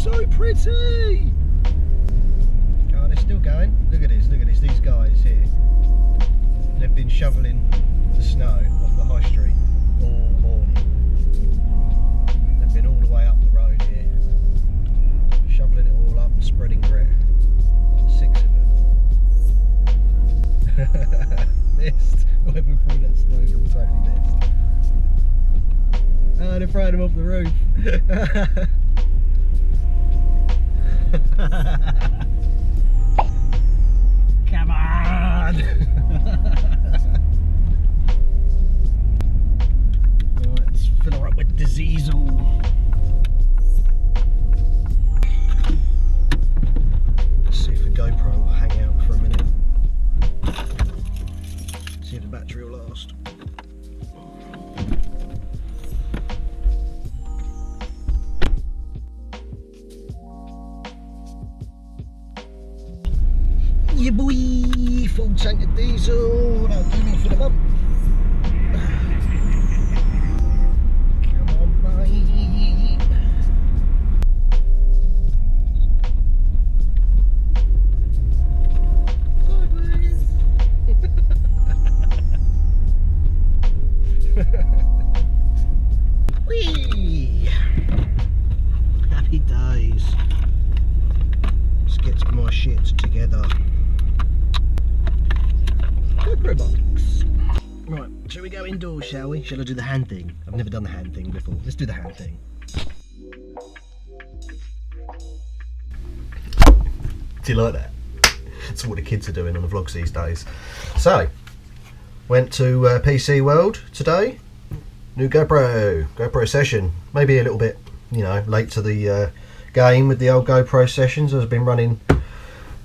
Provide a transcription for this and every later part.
so pretty. Oh, they're still going. Look at this, these guys here. They've been shoveling the snow off the high street all morning. They've been all the way up the road here, shoveling it all up and spreading grit. 6 of them. Missed. Went through that snowball, totally missed. Oh, they're throwing them off the roof. Come on! Let's fill her up with diesel. Let's see if the GoPro will hang out for a minute. See if the battery will last. Yeah boy, full tank of diesel, that'll do me for the month. Come on mate. Sideways. Whee! Happy days. Let's get my shit together. GoPro box. Right, shall we go indoors, shall we? Shall I do the hand thing? I've never done the hand thing before. Let's do the hand thing. Do you like that? That's what the kids are doing on the vlogs these days. So, went to PC World today. New GoPro session. Maybe a little bit, you know, late to the game with the old GoPro sessions. I've been running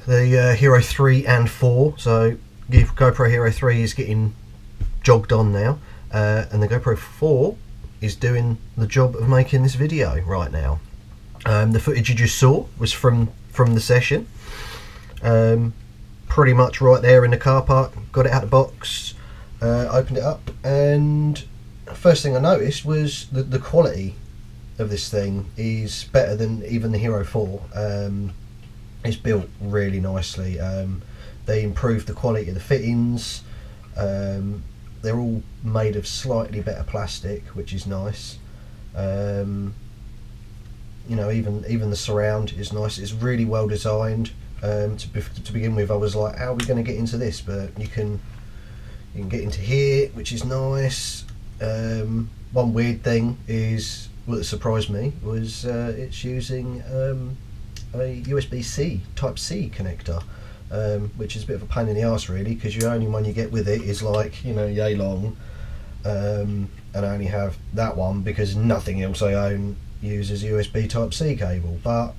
the Hero 3 and 4, so GoPro Hero 3 is getting jogged on now, and the GoPro 4 is doing the job of making this video right now. The footage you just saw was from the session, pretty much right there in the car park. Got it out of the box, opened it up, and first thing I noticed was that the quality of this thing is better than even the Hero 4. It's built really nicely. They improved the quality of the fittings. They're all made of slightly better plastic, which is nice. You know, even the surround is nice. It's really well designed. To begin with, I was like, how are we going to get into this? But you can get into here, which is nice. One weird thing is, what surprised me was it's using a USB-C Type-C connector. Which is a bit of a pain in the arse really, because the only one you get with it is like, you know, yay long, and I only have that one because nothing else I own uses USB Type-C cable. But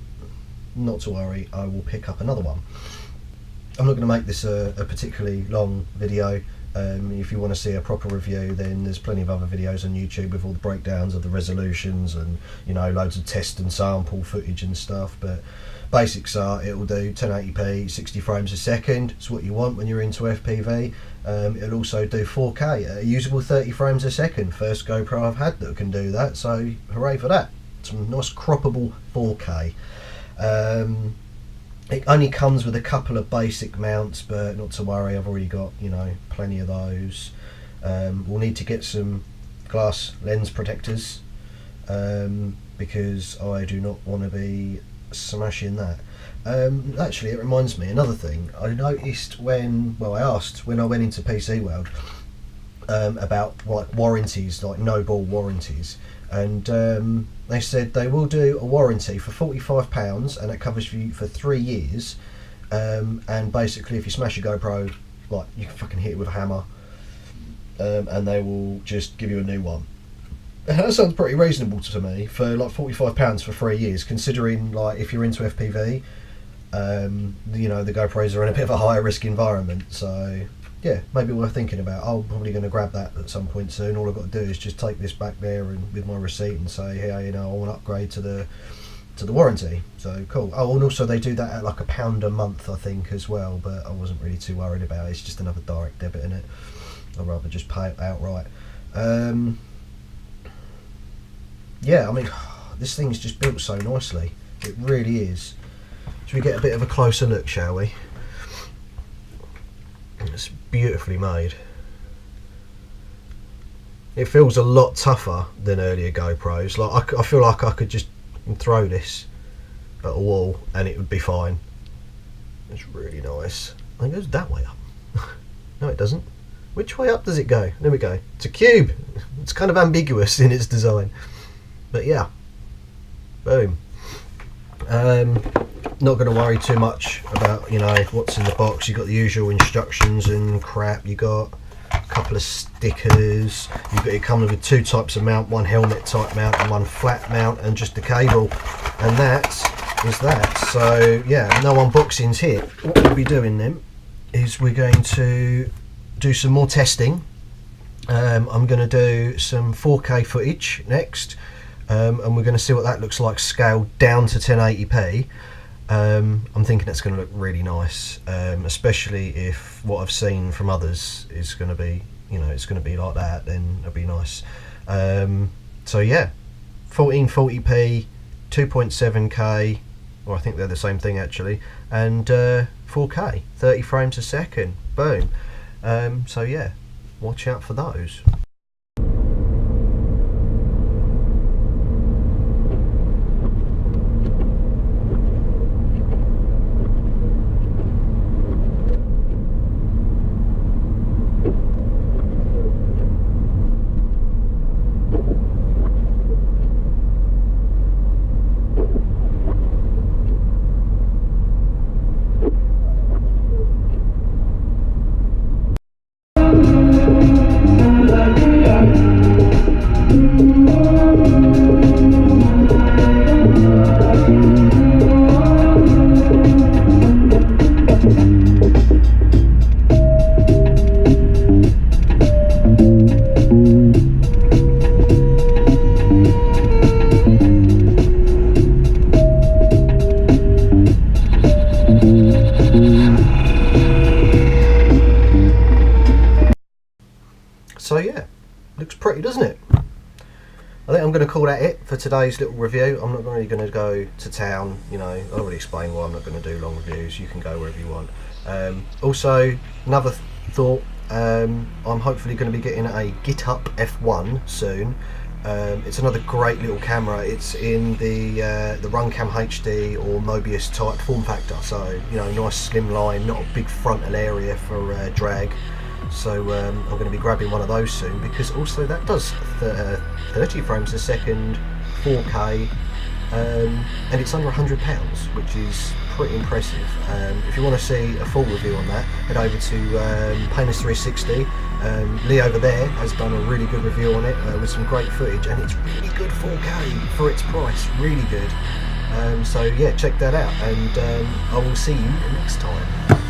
not to worry, I will pick up another one. I'm not going to make this a particularly long video. If you want to see a proper review, then there's plenty of other videos on YouTube with all the breakdowns of the resolutions and, you know, loads of test and sample footage and stuff. But basics are, it will do 1080p 60 frames a second. It's what you want when you're into FPV. It'll also do 4K at a usable 30 frames a second. First GoPro I've had that can do that, so hooray for that. Some nice croppable 4K. It only comes with a couple of basic mounts, but not to worry, I've already got, you know, plenty of those. We'll need to get some glass lens protectors, because I do not want to be smashing that. Actually, it reminds me, another thing I noticed when I went into PC World about like warranties, like no ball warranties, and they said they will do a warranty for £45 and it covers you for 3 years, and basically if you smash your GoPro, like, you can fucking hit it with a hammer, and they will just give you a new one. That sounds pretty reasonable to me for like £45 for 3 years, considering like if you're into FPV, you know, the GoPros are in a bit of a higher risk environment. So yeah, maybe worth thinking about. I'm probably going to grab that at some point soon. All I've got to do is just take this back there and with my receipt and say, hey, you know, I want to upgrade to the warranty. So cool. Oh, and also they do that at like £1 a month, I think, as well. But I wasn't really too worried about it. It's just another direct debit in it. I'd rather just pay it outright. Yeah, I mean, this thing's just built so nicely. It really is. Should we get a bit of a closer look, shall we? It's beautifully made. It feels a lot tougher than earlier GoPros. Like I feel like I could just throw this at a wall and it would be fine. It's really nice. I think it goes that way up. No, it doesn't. Which way up does it go? There we go. It's a cube. It's kind of ambiguous in its design. But yeah. Boom. Not going to worry too much about, you know, what's in the box. You've got the usual instructions and crap. You got a couple of stickers. It comes with two types of mount, one helmet type mount and one flat mount, and just a cable. And that is that. So yeah, no unboxings here. What we'll be doing then is we're going to do some more testing. I'm going to do some 4K footage next, and we're going to see what that looks like scaled down to 1080p. I'm thinking it's going to look really nice, especially if what I've seen from others is going to be, you know, it's going to be like that, then it'll be nice. So yeah, 1440p, 2.7K, or I think they're the same thing actually, and 4K, 30 frames a second, boom. So yeah, watch out for those. So yeah, looks pretty, doesn't it? I think I'm going to call that it for today's little review. I'm not really going to go to town, you know. I'll already explain why I'm not going to do long reviews. You can go wherever you want. Also, another thought, I'm hopefully going to be getting a Get Up F1 soon. It's another great little camera. It's in the Runcam HD or Mobius type form factor, so you know, nice slim line, not a big frontal area for drag. So I'm going to be grabbing one of those soon, because also that does 30 frames a second, 4K, and it's under £100, which is pretty impressive. If you want to see a full review on that, head over to Painless 360. Lee over there has done a really good review on it with some great footage, and it's really good 4K for its price, really good. So yeah, check that out, and I will see you next time.